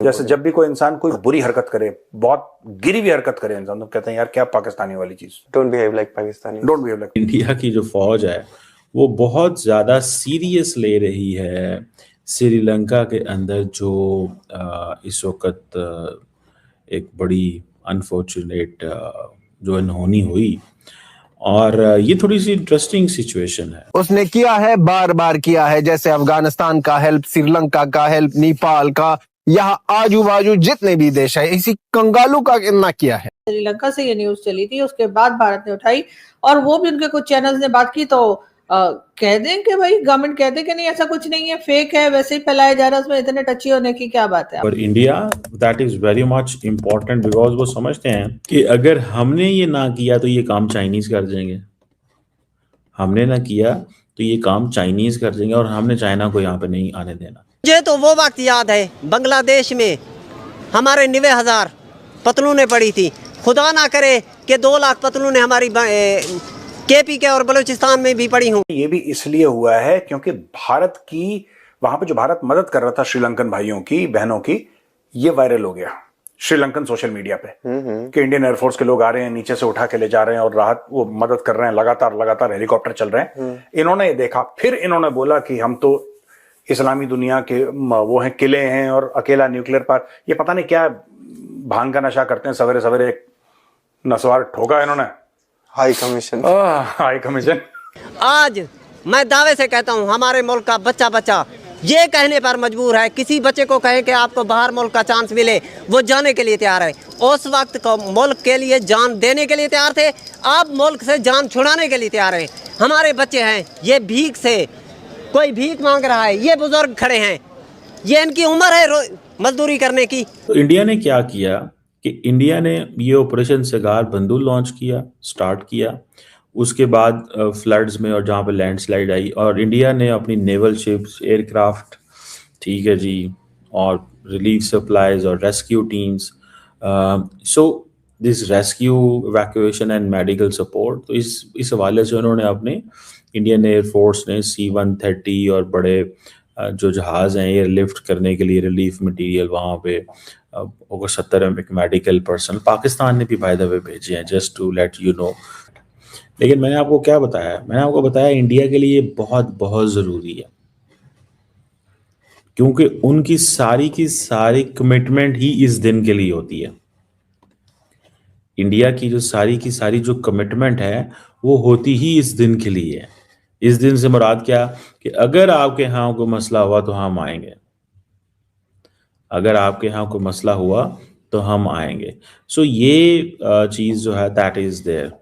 जैसे जब भी कोई इंसान कोई बुरी हरकत करे, बहुत गिरी हुई हरकत करे इंसान, तो कहते हैं यार क्या पाकिस्तानी वाली चीज, don't behave like Pakistani, don't behave like. India की जो फौज है वो बहुत ज़्यादा सीरियस ले रही है श्रीलंका के अंदर जो इस वक्त एक बड़ी अनफॉर्चुनेट जो अनहोनी हुई, और ये थोड़ी सी इंटरेस्टिंग सिचुएशन है। उसने किया है, बार बार किया है, जैसे अफगानिस्तान का हेल्प, श्रीलंका का हेल्प, नेपाल का, यहाँ आजू बाजू जितने भी देश है, इसी कंगालू का कितना किया है। श्रीलंका से ये न्यूज चली थी, उसके बाद भारत ने उठाई, और वो भी उनके कुछ चैनल्स ने बात की, तो कह दें कि भाई गवर्नमेंट कह दे कि नहीं ऐसा कुछ नहीं है, फेक है, वैसे ही फैलाया जा रहा है, उसमें इतने टची होने की क्या बात है। और India that is very much important, because वो समझते हैं कि अगर हमने ये ना किया तो ये काम चाइनीज कर देंगे, हमने ना किया तो ये काम चाइनीज कर देंगे, और हमने चाइना को यहाँ पे नहीं आने देना। मुझे तो वो वक्त याद है बांग्लादेश में हमारे 90,000 पतलूनें पड़ी थी, खुदा ना करे कि 2 लाख पतलूनें हमारी केपी के और बलूचिस्तान में भी पड़ी हूँ। ये भी इसलिए हुआ है क्योंकि भारत की, वहां पे जो भारत मदद कर रहा था श्रीलंकन भाइयों की बहनों की, ये वायरल हो गया श्रीलंकन सोशल मीडिया पे कि इंडियन एयरफोर्स के लोग आ रहे हैं, नीचे से उठा के ले जा रहे हैं और राहत वो मदद कर रहे हैं, लगातार हेलीकॉप्टर चल रहे हैं। इन्होंने ये देखा, फिर इन्होंने बोला कि हम तो इस्लामी दुनिया के वो हैं, किले हैं और अकेला न्यूक्लियर पार, ये पता नहीं क्या भांग का नशा करते हैं, सवेरे सवेरे एक नसवार ठोका इन्होंने। High commission, high commission. आज मैं दावे से कहता हूँ हमारे मुल्क का बच्चा ये कहने पर मजबूर है, किसी बच्चे को कहें कि आपको बाहर मुल्क का चांस मिले, वो जाने के लिए तैयार है। उस वक्त को मुल्क के लिए जान देने के लिए तैयार थे, अब मुल्क से जान छुड़ाने के लिए तैयार है। हमारे बच्चे हैं, ये भीख से, कोई भीख मांग रहा है, ये बुजुर्ग खड़े हैं, ये इनकी उम्र है मजदूरी करने की। तो इंडिया ने क्या किया कि इंडिया ने ये ऑपरेशन सिगार बंदूक लॉन्च किया, स्टार्ट किया, उसके बाद फ्लड्स में और जहाँ पे लैंडस्लाइड आई, और इंडिया ने अपनी नेवल शिप्स, एयरक्राफ्ट, ठीक है जी, और रिलीफ सप्लाईज और rescue teams, so this rescue, evacuation and medical support, तो इस हवाले से उन्होंने अपने इंडियन एयरफोर्स ने C-130 और बड़े जो जहाज़ हैं एयरलिफ्ट करने के लिए रिलीफ मटेरियल वहाँ पे over 70 मेडिकल पर्सन पाकिस्तान ने भी बाय द वे भेजे हैं, just to let you know. लेकिन मैंने आपको क्या बताया, मैंने आपको बताया इंडिया के लिए बहुत बहुत ज़रूरी है, क्योंकि उनकी सारी की सारी कमिटमेंट ही इस दिन के लिए होती है। इंडिया की जो सारी की सारी जो कमिटमेंट है वो होती ही इस दिन के लिए है। इस दिन से मुराद क्या कि अगर आपके यहाँ कोई मसला हुआ तो हम आएंगे, अगर आपके यहाँ कोई मसला हुआ तो हम आएंगे। सो ये चीज़ जो है दैट इज़ देयर।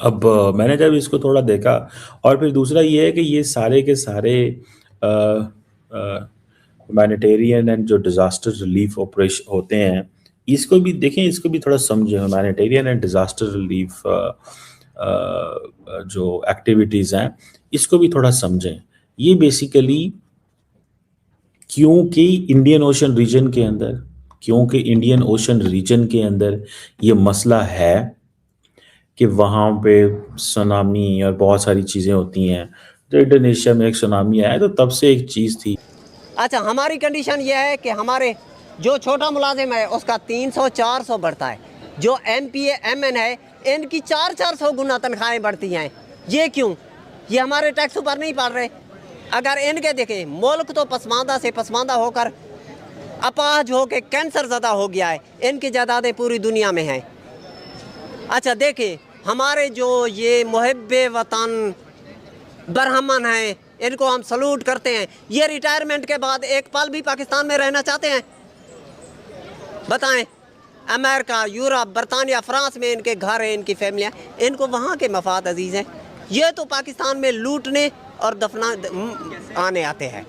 अब मैंने जब इसको थोड़ा देखा, और फिर दूसरा ये है कि ये सारे के सारे ह्यूमैनिटेरियन एंड जो डिज़ास्टर रिलीफ ऑपरेशन होते हैं, इसको भी देखें, इसको भी थोड़ा समझें। ह्यूमैनिटेरियन एंड डिज़ास्टर रिलीफ जो एक्टिविटीज़ हैं इसको भी थोड़ा समझें। ये बेसिकली क्योंकि इंडियन ओशन रीजन के अंदर ये मसला है कि वहाँ पे सुनामी और बहुत सारी चीज़ें होती हैं। तो इंडोनेशिया में एक सुनामी आया तो तब से एक चीज़ थी। अच्छा, हमारी कंडीशन ये है कि हमारे जो छोटा मुलाजिम है उसका 300-400 बढ़ता है, जो MPA MN है इनकी 400 गुना तनख्वाहें बढ़ती हैं। ये क्यों? ये हमारे टैक्स पर नहीं पड़ रहे। अगर इनके देखें, मुल्क तो पसमानदा से पसमानदा होकर अपाहज होकर कैंसर ज़दा हो गया है, इनकी जायदादें पूरी दुनिया में हैं। अच्छा देखें, हमारे जो ये मुहिब्बे वतन बरहमन हैं, इनको हम सलूट करते हैं। ये रिटायरमेंट के बाद एक पल भी पाकिस्तान में रहना चाहते हैं? बताएं। अमेरिका, यूरोप, बरतानिया, फ्रांस में इनके घर हैं, इनकी फैमिलियाँ, इनको वहाँ के मफाद अजीज़ हैं। ये तो पाकिस्तान में लूटने और दफना आने आते हैं।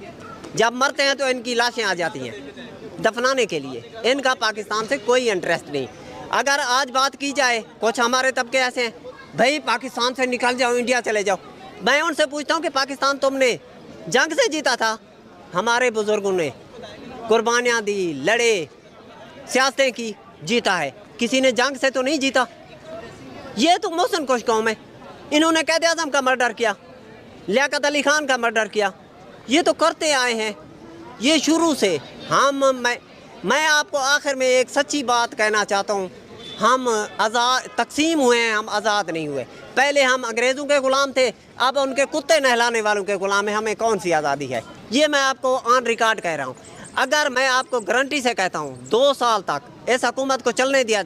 जब मरते हैं तो इनकी लाशें आ जाती हैं दफनाने के लिए। इनका पाकिस्तान से कोई इंटरेस्ट नहीं। अगर आज बात की जाए, कुछ हमारे तबके ऐसे हैं, भाई पाकिस्तान से निकल जाओ, इंडिया चले जाओ। मैं उनसे पूछता हूँ कि पाकिस्तान तुमने जंग से जीता था? हमारे बुजुर्गों ने कुर्बानियाँ दी, लड़े, सियासतें की, जीता है। किसी ने जंग से तो नहीं जीता। ये तो मोहसिन कुछ कौम है, इन्होंने कैद आज़म का मर्डर किया, लियाकत अली खान का मर्डर किया। ये तो करते आए हैं, ये शुरू से। मैं आपको आखिर में एक सच्ची बात कहना चाहता हूँ, हम आज़ाद तकसीम हुए हैं, हम आज़ाद नहीं हुए। पहले हम अंग्रेज़ों के ग़ुलाम थे, अब उनके कुत्ते नहलाने वालों के ग़ुलाम हैं। हमें कौन सी आज़ादी है? ये मैं आपको ऑन रिकॉर्ड कह रहा हूँ। अगर मैं आपको गारंटी से कहता हूँ 2 साल तक इस हुकूमत को चलने दिया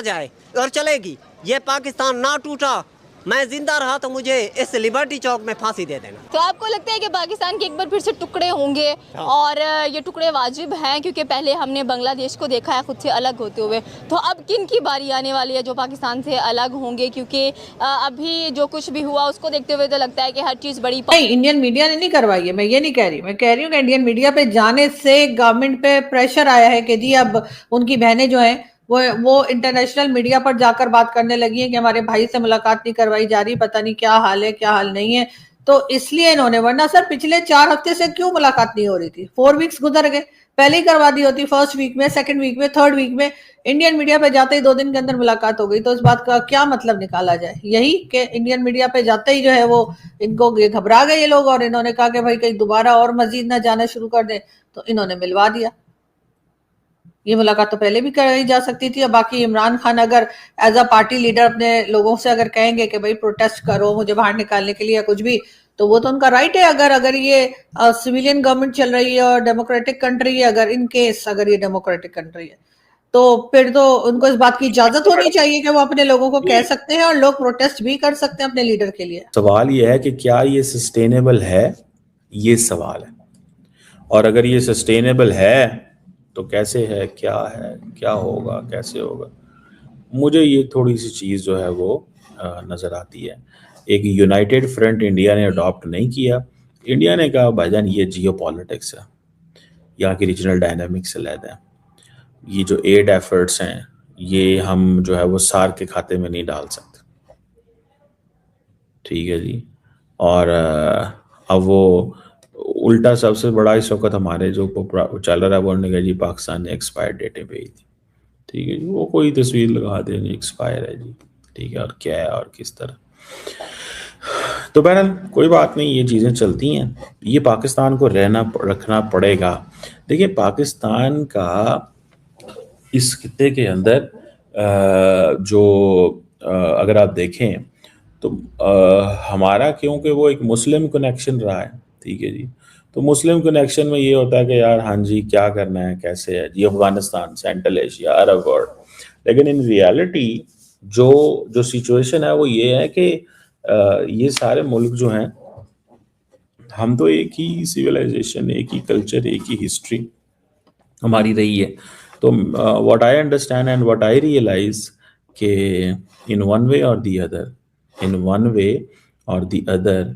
जाए और चलेगी, ये पाकिस्तान ना टूटा, मैं जिंदा रहा तो मुझे इस लिबर्टी चौक में फांसी दे देना। तो आपको लगता है कि पाकिस्तान के एक बार फिर से टुकड़े होंगे? और ये टुकड़े वाजिब हैं, क्योंकि पहले हमने बांग्लादेश को देखा है खुद से अलग होते हुए, तो अब किन की बारी आने वाली है जो पाकिस्तान से अलग होंगे? क्योंकि अभी जो कुछ भी हुआ उसको देखते हुए तो लगता है कि हर चीज़ बड़ी नहीं, इंडियन मीडिया ने नहीं करवाई है, मैं ये नहीं कह रही। मैं कह रही हूँ कि इंडियन मीडिया पे जाने से गवर्नमेंट पे प्रेशर आया है कि जी अब उनकी बहनें जो हैं वो इंटरनेशनल मीडिया पर जाकर बात करने लगी हैं कि हमारे भाई से मुलाकात नहीं करवाई जा रही, पता नहीं क्या हाल है क्या हाल नहीं है। तो इसलिए इन्होंने, वरना सर पिछले 4 हफ्ते से क्यों मुलाकात नहीं हो रही थी? 4 वीक्स गुजर गए, पहले ही करवा दी होती, फर्स्ट वीक में, सेकंड वीक में, थर्ड वीक में। इंडियन मीडिया पे जाते ही 2 दिन के अंदर मुलाकात हो गई। तो इस बात का क्या मतलब निकाला जाए? यही कि इंडियन मीडिया पे जाते ही जो है वो इनको घबरा गए ये लोग, और इन्होंने कहा कि भाई कहीं दोबारा और मजीद ना जाना शुरू कर दें, तो इन्होंने मिलवा दिया। ये मुलाकात तो पहले भी कराई जा सकती थी। और बाकी इमरान खान अगर एज अ पार्टी लीडर अपने लोगों से अगर कहेंगे कि भाई प्रोटेस्ट करो मुझे बाहर निकालने के लिए या कुछ भी, तो वो तो उनका राइट है। अगर ये सिविलियन गवर्नमेंट चल रही है और डेमोक्रेटिक कंट्री है, अगर इन केस अगर ये डेमोक्रेटिक कंट्री है, तो फिर तो उनको इस बात की इजाजत होनी चाहिए कि वो अपने लोगों को कह सकते हैं और लोग प्रोटेस्ट भी कर सकते हैं अपने लीडर के लिए। सवाल ये है कि क्या ये सस्टेनेबल है, ये सवाल है। और अगर ये सस्टेनेबल है तो कैसे है, क्या होगा, कैसे होगा? मुझे ये थोड़ी सी चीज़ जो है वो नज़र आती है। एक यूनाइटेड फ्रंट इंडिया ने अडॉप्ट नहीं किया। इंडिया ने कहा भाईजान ये जियो पॉलिटिक्स है, यहाँ की रीजनल डायनामिक्स से अलग है, ये जो एड एफर्ट्स हैं ये हम जो है वो सार्क के खाते में नहीं डाल सकते, ठीक है जी। और अब वो उल्टा सबसे बड़ा इस वक्त हमारे जो चल रहा है वो उन्होंने कहा जी पाकिस्तान ने एक्सपायर डेटें भेज दी, ठीक है जी। वो कोई तस्वीर लगा दे नहीं एक्सपायर है जी, ठीक है, और क्या है और किस तरह। तो बहरहाल कोई बात नहीं, ये चीज़ें चलती हैं, ये पाकिस्तान को रखना पड़ेगा। देखिए पाकिस्तान का इस खित्ते के अंदर जो अगर आप देखें तो हमारा, क्योंकि वो एक मुस्लिम कनेक्शन रहा है, ठीक है जी, तो मुस्लिम कनेक्शन में ये होता है कि यार हाँ जी क्या करना है, कैसे है जी, Afghanistan, central Asia, Arab world. लेकिन इन रियलिटी जो सिचुएशन है वो ये है कि ये सारे मुल्क जो हैं, हम तो एक ही सिविलाइजेशन, एक ही कल्चर, एक ही हिस्ट्री हमारी रही है। तो what I understand and what I realise कि इन वन वे और दी अदर